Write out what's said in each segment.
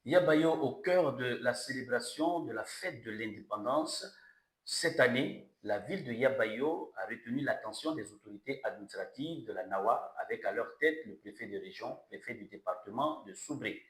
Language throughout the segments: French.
Yabayo, au cœur de la célébration de la fête de l'indépendance, cette année, la ville de Yabayo a retenu l'attention des autorités administratives de la Nawa avec à leur tête le préfet de région, préfet du département de Soubré.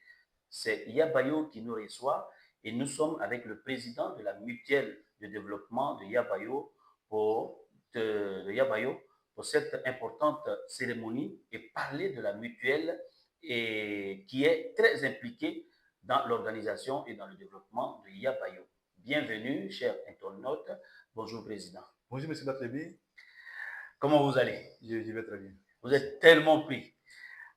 C'est Yabayo qui nous reçoit et nous sommes avec le président de la mutuelle de développement de Yabayo de Yabayo pour cette importante cérémonie et parler de la mutuelle et qui est très impliquée dans l'organisation et dans le développement de Yabayo. Bienvenue, cher internaute. Bonjour, président. Bonjour, monsieur Batlebi. Comment vous allez? Je vais très bien. Vous êtes tellement pris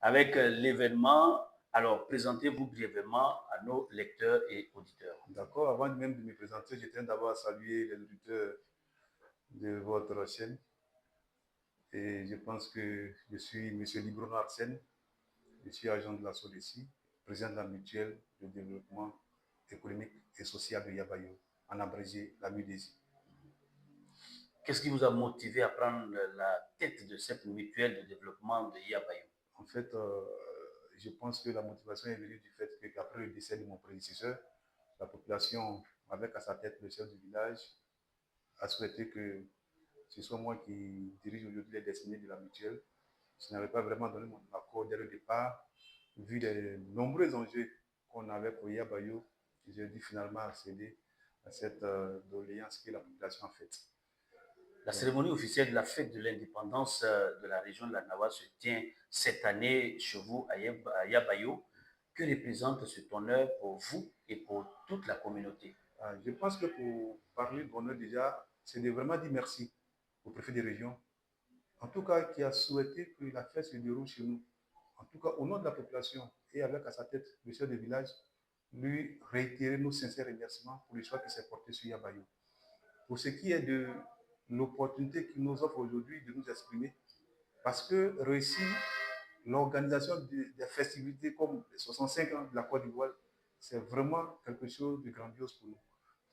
avec l'événement. Alors, présentez-vous brièvement à nos lecteurs et auditeurs. D'accord. Avant même de me présenter, je tiens d'abord à saluer les auditeurs de votre chaîne. Et je pense que je suis monsieur Libron Arsène. Je suis agent de la SODECI, président de la mutuelle de développement économique et social de Yabayo, en abrégé la MUDESI. Qu'est-ce qui vous a motivé à prendre la tête de cette mutuelle de développement de Yabayo? En fait, je pense que la motivation est venue du fait qu'après le décès de mon prédécesseur, la population, avec à sa tête le chef du village, a souhaité que ce soit moi qui dirige aujourd'hui les destinées de la mutuelle. Je n'avais pas vraiment donné mon accord dès le départ, vu les nombreux enjeux qu'on avait pour Yabayo. J'ai dû finalement accéder à cette doléance que la population a faite. La cérémonie officielle de la fête de l'indépendance de la région de la Nawa se tient cette année chez vous à Yabayo. Que représente cet honneur pour vous et pour toute la communauté? Je pense que pour parler d'honneur déjà, c'est de vraiment dire merci au préfet de région, en tout cas qui a souhaité que la fête se déroule chez nous. En tout cas, au nom de la population et avec à sa tête le chef de village, lui réitérer nos sincères remerciements pour le choix qui s'est porté sur Yabayo. Pour ce qui est de l'opportunité qu'il nous offre aujourd'hui de nous exprimer, parce que réussir l'organisation des festivités comme les 65 ans de la Côte d'Ivoire, c'est vraiment quelque chose de grandiose pour nous.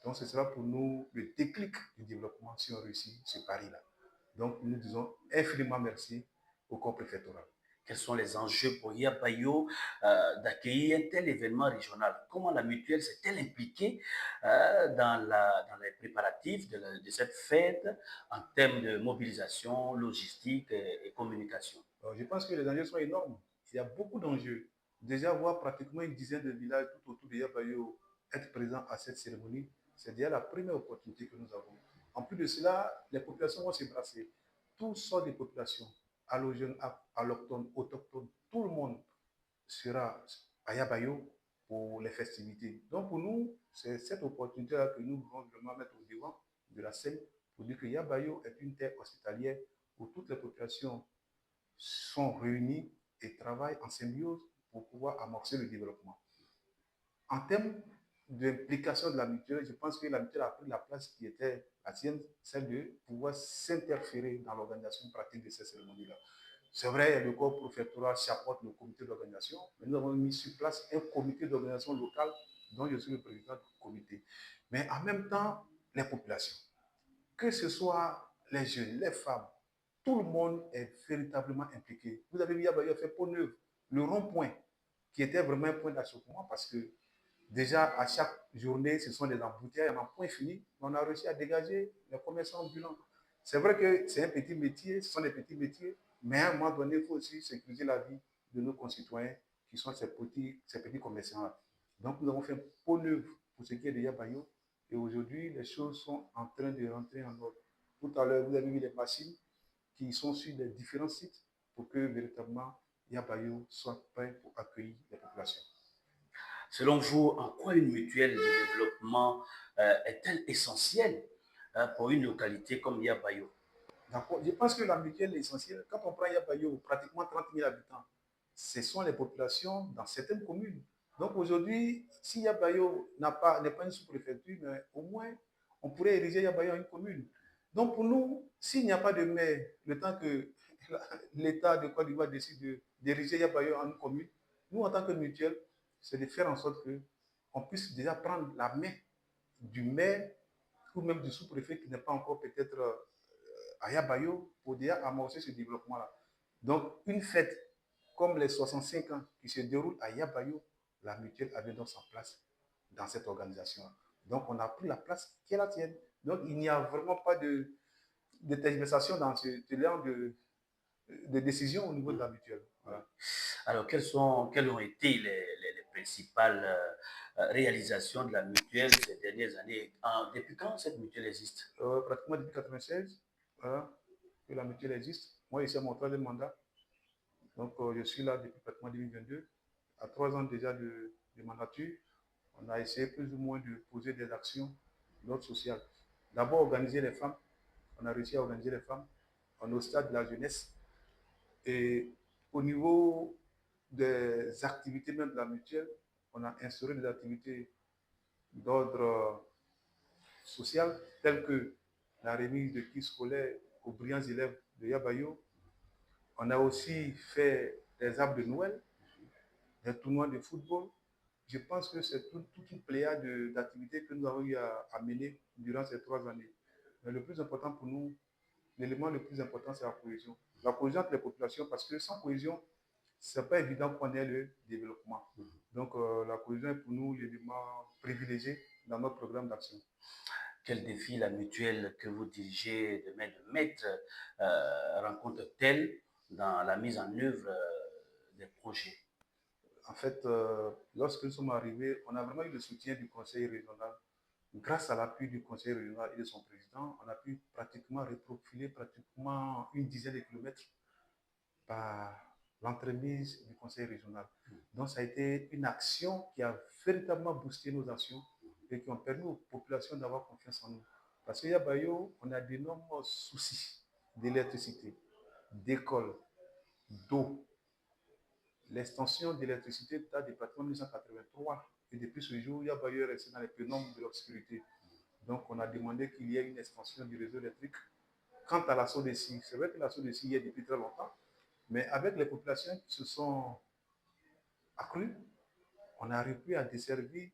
Donc, ce sera pour nous le déclic du développement si on réussit ce pari-là. Donc, nous disons infiniment merci au corps préfectoral. Quels sont les enjeux pour Yabayo d'accueillir un tel événement régional? Comment la mutuelle s'est-elle impliquée dans les préparatifs de cette fête en termes de mobilisation, logistique et communication? Alors, je pense que les enjeux sont énormes. Il y a beaucoup d'enjeux. Déjà, voir pratiquement une dizaine de villages tout autour de Yabayo être présents à cette cérémonie, c'est déjà la première opportunité que nous avons. En plus de cela, les populations vont se brasser. Toutes sortes de populations, allogènes, allochtones, autochtones, tout le monde sera à Yabayo pour les festivités. Donc pour nous, c'est cette opportunité-là que nous voulons vraiment mettre au devant de la scène pour dire que Yabayo est une terre hospitalière où toutes les populations sont réunies et travaillent en symbiose pour pouvoir amorcer le développement. En termes d'implication de la mutuelle, je pense que la mutuelle a pris la place qui était la sienne, celle de pouvoir s'interférer dans l'organisation pratique de ces cérémonies-là. C'est vrai, le corps préfectoral chapeaute le comité d'organisation, mais nous avons mis sur place un comité d'organisation locale dont je suis le président du comité. Mais en même temps, les populations, que ce soit les jeunes, les femmes, tout le monde est véritablement impliqué. Vous avez vu, Yabayo a fait Pont-Neuf, le rond-point, qui était vraiment un point d'achoppement parce que déjà, à chaque journée, ce sont des embouteillages à point fini. On a réussi à dégager les commerçants ambulants. C'est vrai que c'est un petit métier, ce sont des petits métiers, mais à un moment donné, il faut aussi sécuriser la vie de nos concitoyens qui sont ces petits commerçants-là. Donc, nous avons fait peau neuve pour ce qui est de Yabayo. Et aujourd'hui, les choses sont en train de rentrer en ordre. Tout à l'heure, vous avez vu les machines qui sont sur les différents sites pour que véritablement Yabayo soit prêt pour accueillir les populations. Selon vous, en quoi une mutuelle de développement est-elle essentielle pour une localité comme Yabayo? D'accord. Je pense que la mutuelle est essentielle. Quand on prend Yabayo, pratiquement 30 000 habitants, ce sont les populations dans certaines communes. Donc aujourd'hui, si Yabayo n'est pas une sous-préfecture, mais au moins, on pourrait ériger Yabayo en une commune. Donc pour nous, s'il n'y a pas de maire, le temps que l'État de Côte d'Ivoire décide d'ériger Yabayo en une commune, nous, en tant que mutuelle, c'est de faire en sorte qu'on puisse déjà prendre la main du maire ou même du sous-préfet qui n'est pas encore peut-être à Yabayo pour déjà amorcer ce développement-là. Donc, une fête comme les 65 ans qui se déroule à Yabayo la mutuelle avait donc sa place dans cette organisation. Donc, on a pris la place qui est la tienne. Donc, il n'y a vraiment pas de tergiversation dans ce élan de décision au niveau de la mutuelle. Voilà. Alors, quelles ont été les principales réalisations de la mutuelle ces dernières années? Depuis quand cette mutuelle existe? Pratiquement depuis 1996, voilà, que la mutuelle existe. Moi, ici, à mon troisième mandat. Donc, je suis là depuis pratiquement 2022. À 3 ans déjà de mandature, on a essayé plus ou moins de poser des actions d'ordre social. D'abord, organiser les femmes. On a réussi à organiser les femmes. On est au stade de la jeunesse. Et au niveau des activités même de la mutuelle, on a instauré des activités d'ordre social, telles que la remise de kits scolaires aux brillants élèves de Yabayo. On a aussi fait des arbres de Noël, des tournois de football. Je pense que c'est toute une pléiade d'activités que nous avons eu à mener durant ces 3 années. Mais le plus important pour nous, l'élément le plus important, c'est la cohésion. La cohésion entre les populations, parce que sans cohésion, ce n'est pas évident qu'on ait le développement. Donc, la cohésion est pour nous l'élément privilégié dans notre programme d'action. Quel défi la mutuelle que vous dirigez de maître rencontre-t-elle dans la mise en œuvre des projets? En fait, lorsque nous sommes arrivés, on a vraiment eu le soutien du conseil régional. Grâce à l'appui du conseil régional et de son président, on a pu pratiquement reprofiler pratiquement une dizaine de kilomètres par l'entremise du conseil régional. Donc, ça a été une action qui a véritablement boosté nos actions et qui ont permis aux populations d'avoir confiance en nous. Parce qu'à Bayo, on a d'énormes soucis d'électricité, d'école, d'eau. L'extension de l'électricité date du bâtiment 1983 et depuis ce jour, Yabayo est resté dans les pénombres de l'obscurité. Donc, on a demandé qu'il y ait une extension du réseau électrique. Quant à la SODECI, c'est vrai que la SODECI y est depuis très longtemps, mais avec les populations qui se sont accrues, on a réussi à desservir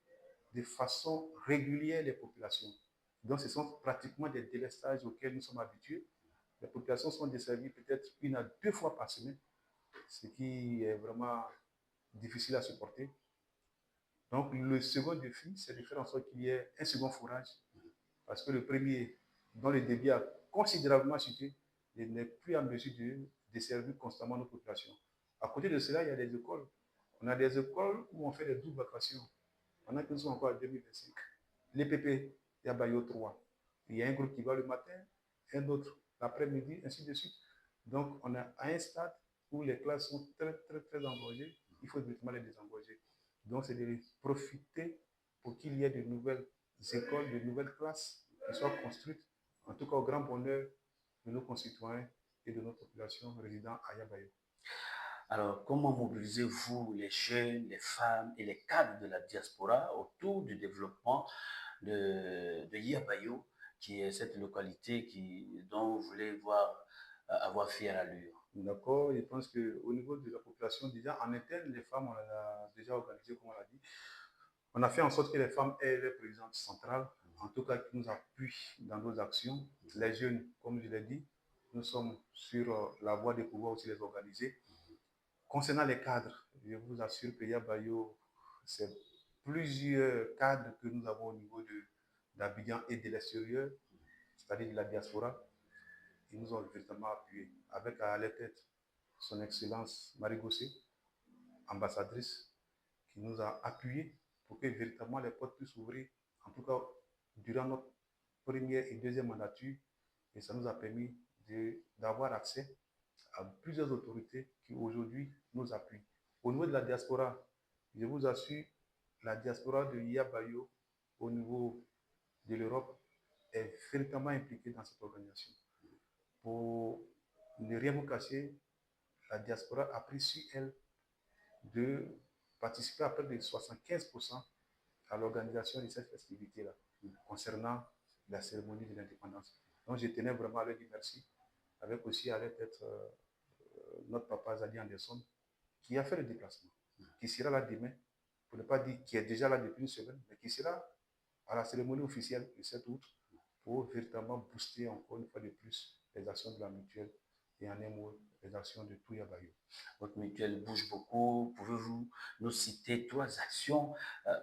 de façon régulière les populations. Donc, ce sont pratiquement des délestages auxquels nous sommes habitués. Les populations sont desservies peut-être 1 à 2 fois par semaine, ce qui est vraiment difficile à supporter. Donc, le second défi, c'est de faire en sorte qu'il y ait un second fourrage, parce que le premier, dont le débit a considérablement chuté, n'est plus en mesure de desservir constamment nos populations. À côté de cela, il y a des écoles. On a des écoles où on fait des doubles vacations, pendant que nous sommes encore en 2025. L'EPP, il y a Bayo 3. Il y a un groupe qui va le matin, un autre l'après-midi, ainsi de suite. Donc, on est à un stade où les classes sont très, très, très engorgées. Il faut directement les désengorger. Donc, c'est de profiter pour qu'il y ait de nouvelles écoles, de nouvelles classes qui soient construites, en tout cas au grand bonheur de nos concitoyens et de notre population résidant à Yabayo. Alors, comment mobilisez-vous les jeunes, les femmes et les cadres de la diaspora autour du développement de Yabayo, qui est cette localité dont vous voulez avoir fière allure? D'accord, je pense qu'au niveau de la population, déjà en interne, les femmes, on a déjà organisé, comme on l'a dit. On a fait en sorte que les femmes aient les présidentes centrales, en tout cas qui nous appuient dans nos actions. Les jeunes, comme je l'ai dit, nous sommes sur la voie de pouvoir aussi les organiser. Concernant les cadres, je vous assure que Yabayo, c'est plusieurs cadres que nous avons au niveau d'Abidjan et de l'extérieur, c'est-à-dire de la diaspora. Ils nous ont véritablement appuyés, avec à la tête son Excellence Marie Gossé, ambassadrice, qui nous a appuyés pour que véritablement les portes puissent s'ouvrir, en tout cas durant notre première et deuxième mandature, et ça nous a permis d'avoir accès à plusieurs autorités qui aujourd'hui nous appuient. Au niveau de la diaspora, je vous assure, la diaspora de Yabayo au niveau de l'Europe est véritablement impliquée dans cette organisation. Pour ne rien vous cacher, la diaspora a pris sur elle de participer à près de 75% à l'organisation de cette festivité-là, concernant la cérémonie de l'indépendance. Donc, je tenais vraiment à leur dire merci, avec aussi à leur tête notre papa Zadi Anderson, qui a fait le déplacement, qui sera là demain, pour ne pas dire qui est déjà là depuis une semaine, mais qui sera à la cérémonie officielle du 7 août pour véritablement booster encore une fois de plus les actions de la mutuelle et en un mot les actions de tout Yabayo. Votre mutuelle bouge beaucoup. Pouvez-vous nous citer 3 actions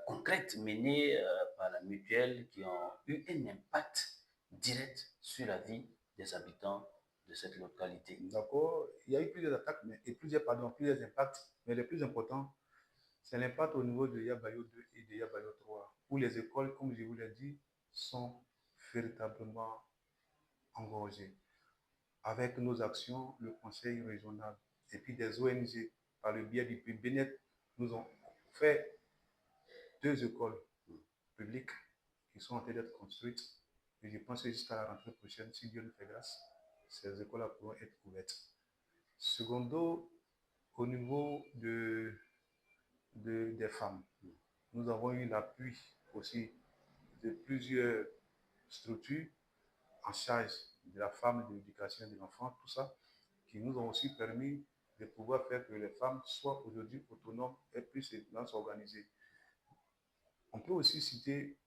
concrètes menées par la mutuelle qui ont eu un impact direct sur la vie des habitants de cette localité? D'accord. Il y a eu plusieurs attaques, plusieurs impacts, mais les plus importants, c'est l'impact au niveau de Yabayo 2 et de Yabayo 3, où les écoles, comme je vous l'ai dit, sont véritablement engorgées. Avec nos actions, le conseil régional et puis des ONG, par le biais du PBNet, nous ont fait 2 écoles publiques qui sont en train d'être construites. Et je pense que jusqu'à la rentrée prochaine, si Dieu nous fait grâce, ces écoles-là pourront être ouvertes. Secondo, au niveau des femmes, nous avons eu l'appui aussi de plusieurs structures en charge de la femme, de l'éducation de l'enfant, tout ça, qui nous ont aussi permis de pouvoir faire que les femmes soient aujourd'hui autonomes et puissent s'organiser. On peut aussi citer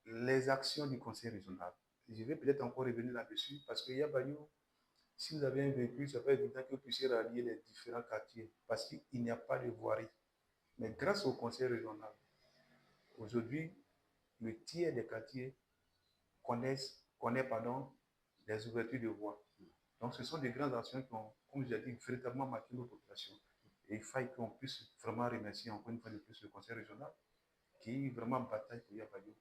les actions du conseil régional. Je vais peut-être encore revenir là-dessus parce qu'il y a Bayou, si vous avez un véhicule, ça peut être évident que vous puissiez rallier les différents quartiers parce qu'il n'y a pas de voirie. Mais grâce au conseil régional, aujourd'hui, le tiers des quartiers connaît les ouvertures de voies. Donc, ce sont des grandes actions qui ont, comme je l'ai dit, véritablement marqué nos populations. Et il faille qu'on puisse vraiment remercier encore une fois de plus le conseil régional qui vraiment bataille pour Yabayo.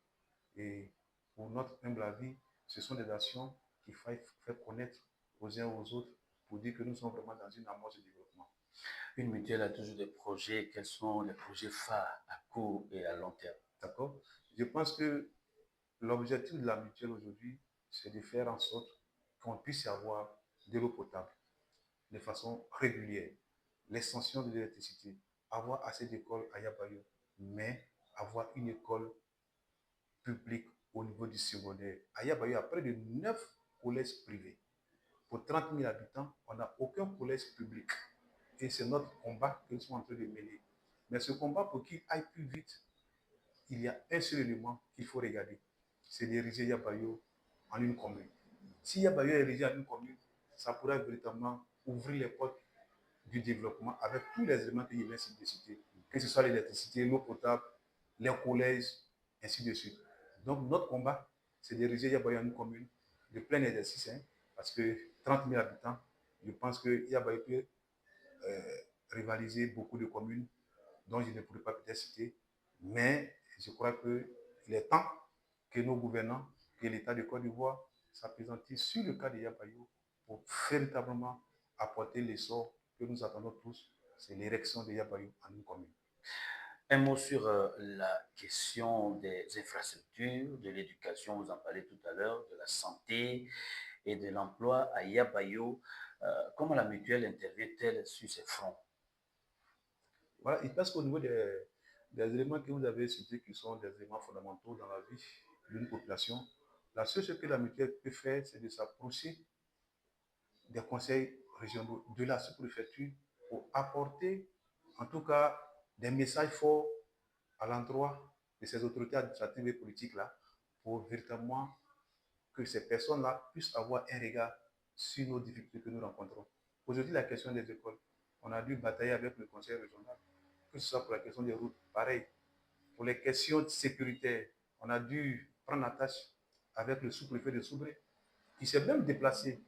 Et pour notre humble avis, ce sont des actions qu'il faille faire connaître aux uns aux autres pour dire que nous sommes vraiment dans une amorce de développement. Une mutuelle a toujours des projets. Quels sont les projets phares à court et à long terme? D'accord? Je pense que l'objectif de la mutuelle aujourd'hui, c'est de faire en sorte qu'on puisse avoir de l'eau potable de façon régulière, l'extension de l'électricité, avoir assez d'écoles à Yabayo, mais avoir une école publique au niveau du secondaire. À Yabayo, il y a près de 9 collèges privés. Pour 30 000 habitants, on n'a aucun collège public. Et c'est notre combat que nous sommes en train de mener. Mais ce combat, pour qu'il aille plus vite, il y a un seul élément qu'il faut regarder. C'est d'ériger Yabayo en une commune. Si Yabayo est érigé en une commune, ça pourra véritablement ouvrir les portes du développement avec tous les éléments que je viens de citer, que ce soit l'électricité, l'eau potable, les collèges, ainsi de suite. Donc, notre combat, c'est d'ériger Yabayo en une commune de plein exercice, hein, parce que 30 000 habitants, je pense que Yabayo peut rivaliser beaucoup de communes dont je ne pourrais pas peut-être citer, mais je crois qu'il est temps que nos gouvernants, que l'État de Côte d'Ivoire s'appesantisse sur le cas de Yabayo pour véritablement apporter l'essor que nous attendons tous, c'est l'érection de Yabayo en une commune. Un mot sur la question des infrastructures, de l'éducation, vous en parlez tout à l'heure, de la santé et de l'emploi à Yabayo. Comment la mutuelle intervient-elle sur ces fronts? Voilà, il pense qu'au niveau des éléments que vous avez cités qui sont des éléments fondamentaux dans la vie d'une population, la seule chose que la mutuelle peut faire, c'est de s'approcher des conseils régionaux de la sous-préfecture pour apporter, en tout cas, des messages forts à l'endroit de ces autorités administratives et politiques-là pour véritablement que ces personnes-là puissent avoir un regard sur nos difficultés que nous rencontrons. Aujourd'hui, la question des écoles, on a dû batailler avec le conseil régional, que ce soit pour la question des routes, pareil. Pour les questions sécuritaires, on a dû prendre la tâche avec le sous-préfet de Soubré, qui s'est même déplacé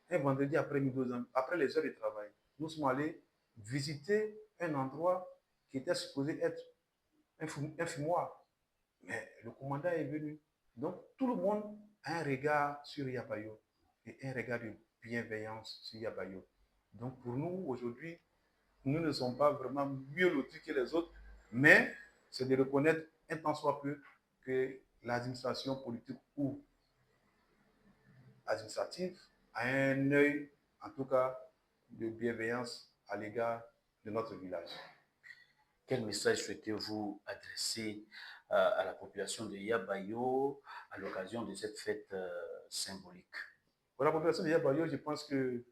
un vendredi après-midi, après les heures de travail. Nous sommes allés visiter un endroit qui était supposé être un fumoir. Mais le commandant est venu. Donc, tout le monde a un regard sur Yabayo et un regard de bienveillance sur Yabayo. Donc, pour nous, aujourd'hui, nous ne sommes pas vraiment mieux lotis que les autres, mais c'est de reconnaître un tant soit peu que l'administration politique ou administrative a un œil, en tout cas, de bienveillance à l'égard de notre village. Quel message souhaitez-vous adresser à la population de Yabayo à l'occasion de cette fête symbolique? Pour la population de Yabayo, je pense que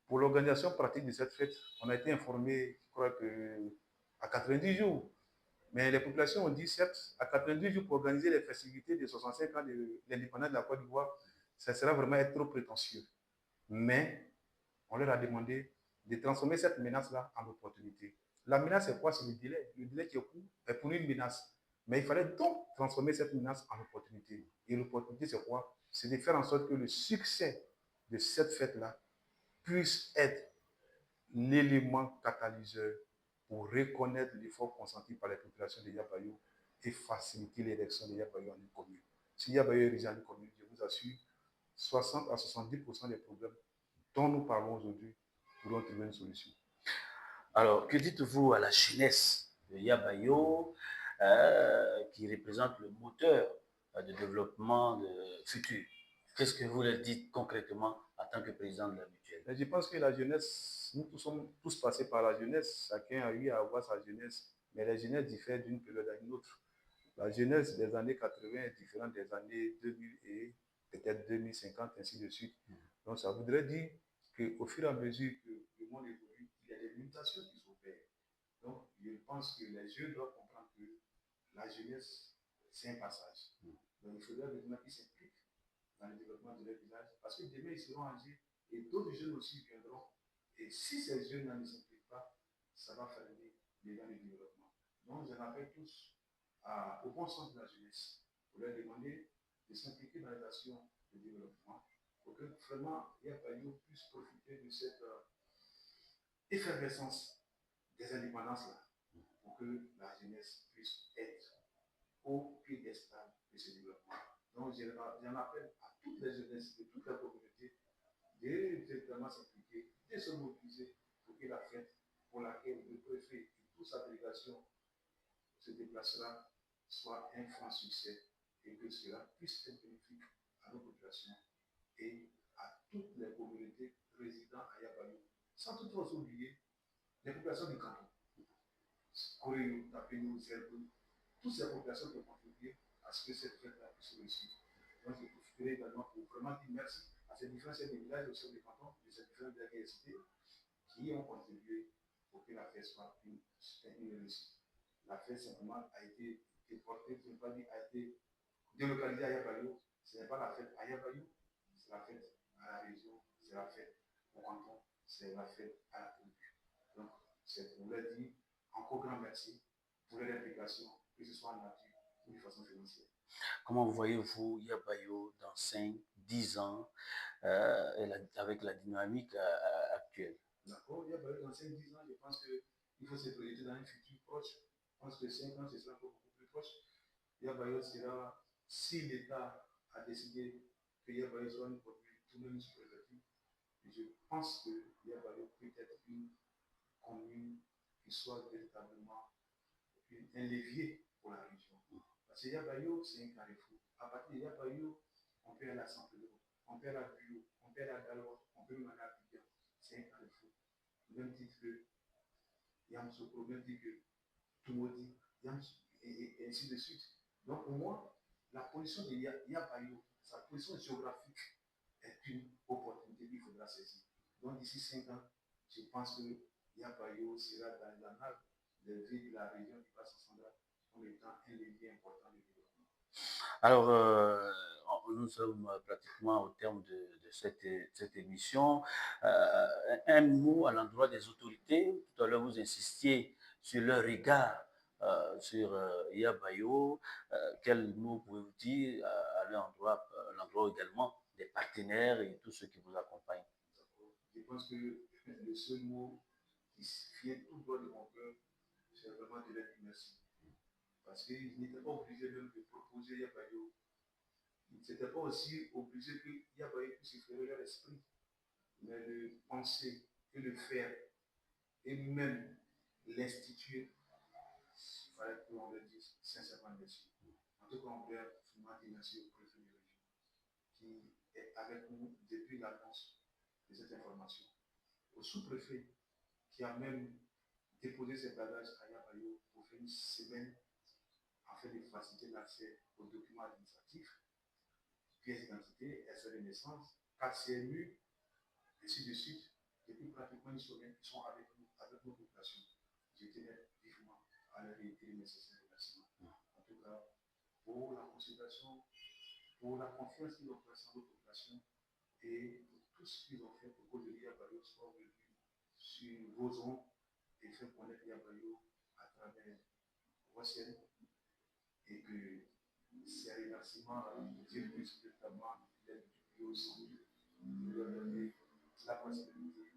pour l'organisation pratique de cette fête, on a été informé, je crois que à 90 jours. Mais les populations ont dit, certes, à 90 jours pour organiser les festivités de 65 ans de l'indépendance de la Côte d'Ivoire, ça sera vraiment être trop prétentieux. Mais on leur a demandé de transformer cette menace-là en opportunité. La menace, c'est quoi? C'est le délai. Le délai qui est court est pour une menace. Mais il fallait donc transformer cette menace en opportunité. Et l'opportunité, c'est quoi? C'est de faire en sorte que le succès de cette fête-là puisse être l'élément catalyseur pour reconnaître l'effort consenti par les populations de Yabayo et faciliter l'élection de Yabayo en une commune. Si Yabayo est érigé en une commune, je vous assure, 60 à 70% des problèmes dont nous parlons aujourd'hui pourront trouver une solution. Alors, que dites-vous à la jeunesse de Yabayo qui représente le moteur de développement futur? Qu'est-ce que vous leur dites concrètement en tant que président de la mutuelle? Je pense que la jeunesse, nous tous sommes tous passés par la jeunesse. Chacun a eu à avoir sa jeunesse, mais la jeunesse diffère d'une période à une autre. La jeunesse des années 80 est différente des années 2000 et peut-être 2050, ainsi de suite. Donc, ça voudrait dire qu'au fur et à mesure que le monde évolue, il y a des mutations qui s'opèrent. Donc, je pense que les jeunes doivent comprendre que la jeunesse, c'est un passage. Donc, il faudrait maintenant qu'ils s'impliquent dans le développement de leur village parce que demain, ils seront âgés et d'autres jeunes aussi viendront. Et si ces jeunes ne s'impliquent pas, ça va freiner l'élan du développement. Donc, j'en appelle tous au bon sens de la jeunesse pour leur demander de s'impliquer dans les actions de développement pour que vraiment Yapayo puisse profiter de cette effervescence des indépendances-là pour que la jeunesse puisse être au piédestal de ce développement. Donc, j'en appelle à toutes les jeunesses de toute la communauté de directement s'impliquer, de se mobiliser pour que la fête pour laquelle le préfet et toute sa délégation se déplacera soit un franc succès et que cela puisse être bénéfique à nos populations et à toutes les communautés résidant à Yabayo, sans toutefois oublier les populations du canton. Coréo, Tapénou, Zerbo, toutes ces populations qui ont contribué à ce que cette fête-là puisse réussir. Donc, je profiterai également pour vraiment dire merci à ces différents chefs de village au sein des cantons, de ces différents villages qui ont contribué pour que la fête soit une réussite. La fête simplement a été déportée, je ne pas dire, a été délocalisée à Yabayo. Ce n'est pas la fête à Yabayo, c'est la fête à la région, c'est la fête au canton, c'est la fête à la tribu. Donc, c'est pour leur dire encore grand merci pour leur implication, que ce soit en nature ou de façon financière. Comment voyez-vous Yabayo dans 5, 10 ans avec la dynamique actuelle? D'accord, Yabayo dans 5, 10 ans, je pense qu'il faut se projeter dans un futur proche. Je pense que 5 ans, ce sera beaucoup plus proche. Yabayo sera, si l'État a décidé que Yabayo soit une commune tout de même sous-préfecture, je pense que Yabayo peut être une commune qui soit véritablement un levier pour la région. Parce que Yabayo, c'est un carrefour. À partir de Yabayo, on peut aller à Saint-Pédro, on peut aller à Bureau, on peut aller à Galois, on peut même aller à Pigan. C'est un carrefour. Même titre que Yamsoko, même titre que Tumodi, et ainsi de suite. Donc, pour moi, la position de Yabayo, sa position géographique est une opportunité qu'il faudra saisir. Donc, d'ici 5 ans, je pense que Yabayo sera dans l'annale des villes de la région du Bas-Central comme étant un levier important de développement. Alors, nous sommes pratiquement au terme de cette émission. Un mot à l'endroit des autorités. Tout à l'heure, vous insistiez sur leur regard sur Yabayo. Quel mot pouvez-vous dire à l'endroit également des partenaires et tous ceux qui vous accompagnent? Je pense que le seul mot qui vient tout droit de mon cœur, c'est vraiment de leur dire merci. Parce qu'ils n'étaient pas obligés même de proposer Yabayo. Ils n'étaient pas aussi obligés que Yabayo puisse éclairer leur esprit, mais de penser et de faire, et même l'instituer, il fallait qu'on leur dise sincèrement merci. En tout cas, on voudrait vraiment dire merci au préfet de région qui est avec nous depuis l'annonce de cette information. Au sous-préfet qui a même déposé ses bagages à Yabayo pour faire une semaine afin de faciliter l'accès aux documents administratifs, pièces d'identité, extrait de naissance, carte CMU, ainsi de suite. Depuis pratiquement une semaine, ils sont avec nous, avec nos populations. Je tenais vivement à leur réitérer les nécessaires remerciements. En tout cas, pour la considération, pour la confiance qu'ils ont placée dans nos populations et tout ce qu'ils ont fait pour que le Yabayo soit venu sur vos ondes et faire connaître Yabayo à travers vos scènes et que ces remerciements Dieu puisse notamment d'être du au centre, de leur donner la possibilité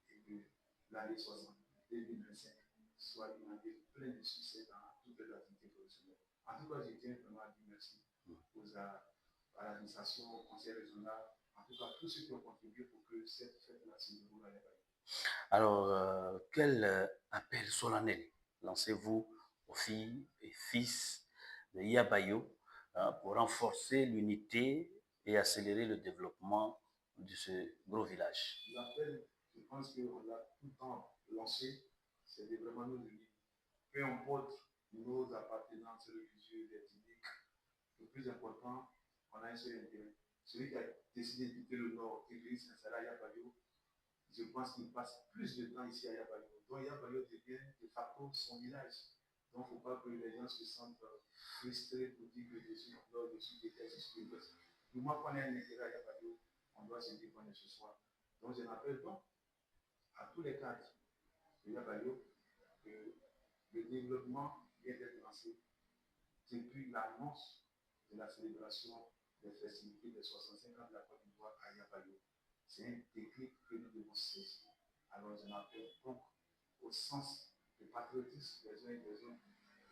et que l'année 60, 2025 soit une année pleine de succès dans toutes les activités professionnelles. En tout cas, je tiens vraiment à dire merci à l'administration, au conseil régional, en tout cas tous ceux qui ont contribué pour que cette fête-là se déroule à l'éveil. Alors, quel appel solennel lancez-vous aux filles et fils de Yabayo pour renforcer l'unité et accélérer le développement de ce gros village? L'appel, je pense qu'on l'a tout le temps lancé, c'est de vraiment nous unir. Peu importe nos appartenances religieuses, ethniques, le plus important, on a un seul intérêt. Celui qui a décidé de quitter le Nord et de s'installer à Yabayo, je pense qu'il passe plus de temps ici à Yabayo. Donc Yabayo devient de facto son village. Donc il ne faut pas que les gens se sentent frustrés pour dire que je suis en dehors, je suis détesté, je suis détesté. Du moins qu'on ait un intérêt à Yabayo, on doit se dire qu'on est ce soir. Donc je rappelle donc à tous les cadres de Yabayo que le développement vient d'être lancé depuis l'annonce de la célébration des festivités des 65 ans de la Côte d'Ivoire à Yabayo. C'est un déclic que nous devons saisir. Alors je m'appelle donc au sens de patriotisme des uns et des autres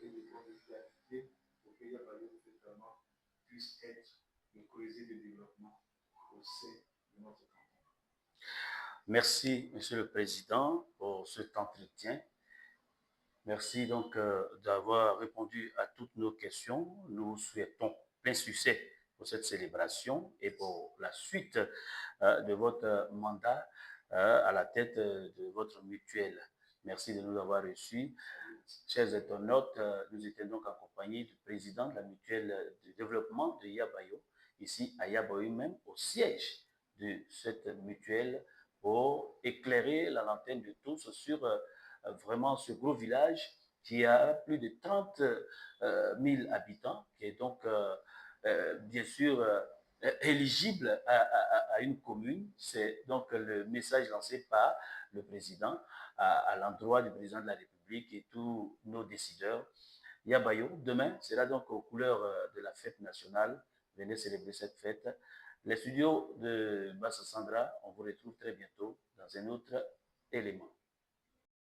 et de convivialité pour que Yabayo vraiment puisse être le creuset de développement au sein de notre canton. Merci, Monsieur le Président, pour cet entretien. Merci donc d'avoir répondu à toutes nos questions. Nous souhaitons plein succès pour cette célébration et pour la suite de votre mandat à la tête de votre mutuelle. Merci de nous avoir reçus. Chers internautes, nous étions donc accompagnés du président de la mutuelle de développement de Yabayo, ici à Yabayo même, au siège de cette mutuelle, pour éclairer la lanterne de tous sur vraiment ce gros village qui a plus de 30 000 habitants, qui est donc bien sûr éligible à une commune. C'est donc le message lancé par le président à l'endroit du président de la République et tous nos décideurs. Yabayo, demain, sera donc aux couleurs de la fête nationale. Venez célébrer cette fête. Les studios de Bassa Sandra, on vous retrouve très bientôt dans un autre élément.